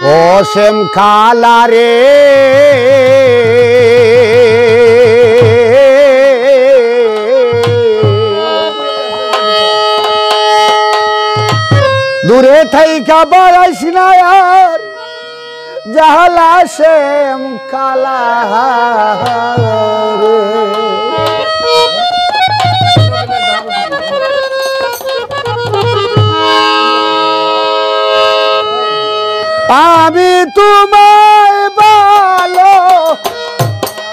অসীম খালা রে দূরে থাইকা বাড়াইস না আর জাহালা শ্যাম খালা রে আমি তোমায় ভালো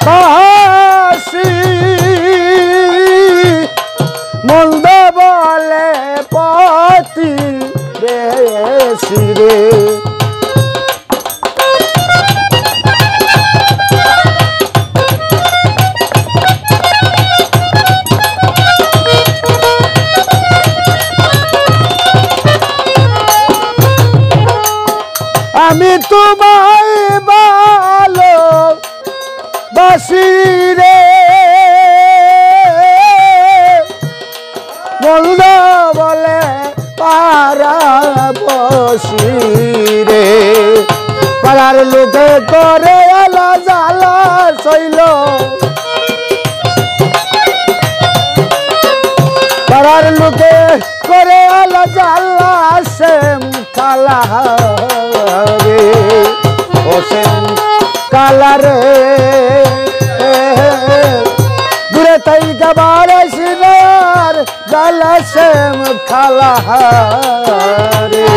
বাসি মন্দ বলে পতি বেশি রে আমি তোমায় ভালো বাসি রে মন্দ বলে পারা বসি রে পাড়ার লোকে করে আলা জ্বালা শৈল পাড়ার লোকে করে আলা জ্বালা শ্যাম খালা রে অসীম কালা রে দূরে থাইকা বাড়াইস না আর জ্বালা শ্যাম খালা রে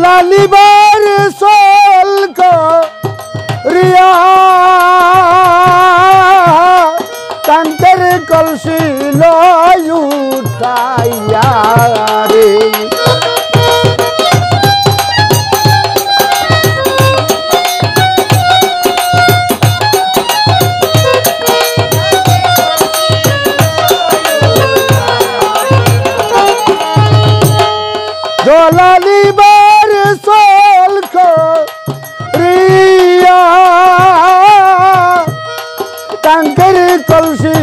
লালিবার সলক রিয়া কান্তের কলসি লয় উঠাইয়া রে লালিবার সলক রিয়া টাঙ্কের কলসি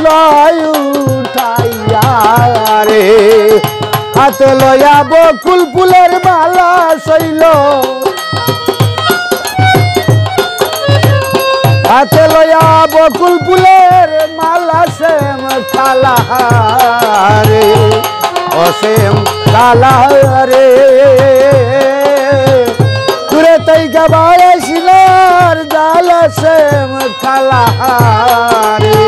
লয় উঠাইয়া রে হাতে লয়া বকুল ফুলের মালা শৈল হাতে লয়া বকুল ফুলের মালা শ্যাম খালা রে অসীম কালা রে দূরে থাইকা বাড়াইস না আর জ্বালা শ্যাম খালা রে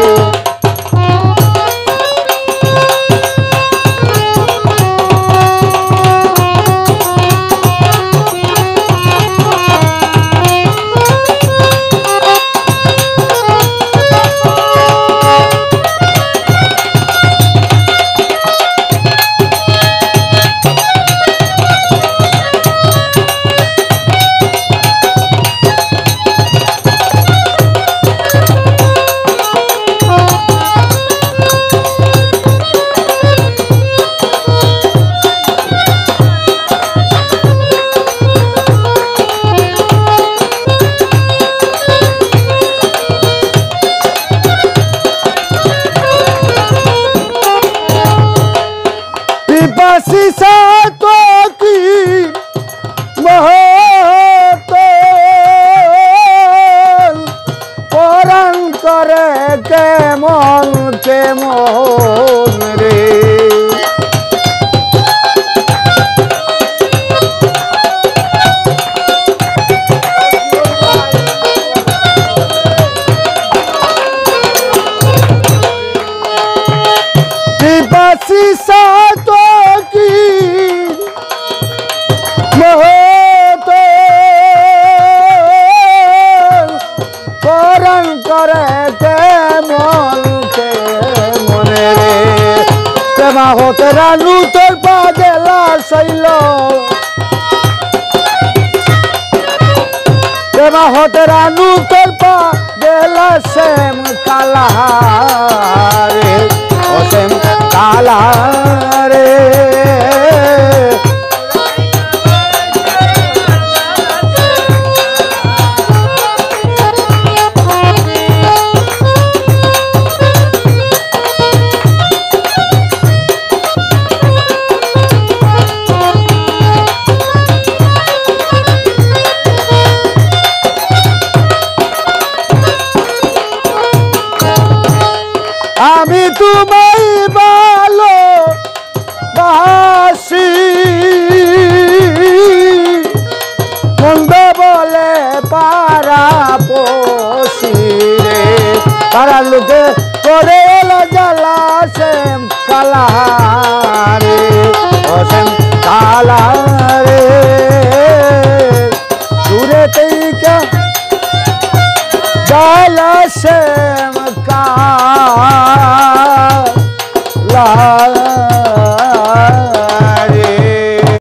হতে রানু তোর পা দেলা শৈল প্রেমা হতে রানু তোর পা দেলা শ্যাম কালা রে ও শ্যাম কালা রে আমি তোমায় ভালো বাসি মন্দ বলে পারা পশি রে পারা লোকে করে এলো জ্বালা শ্যাম কালা রে ও শ্যাম কালা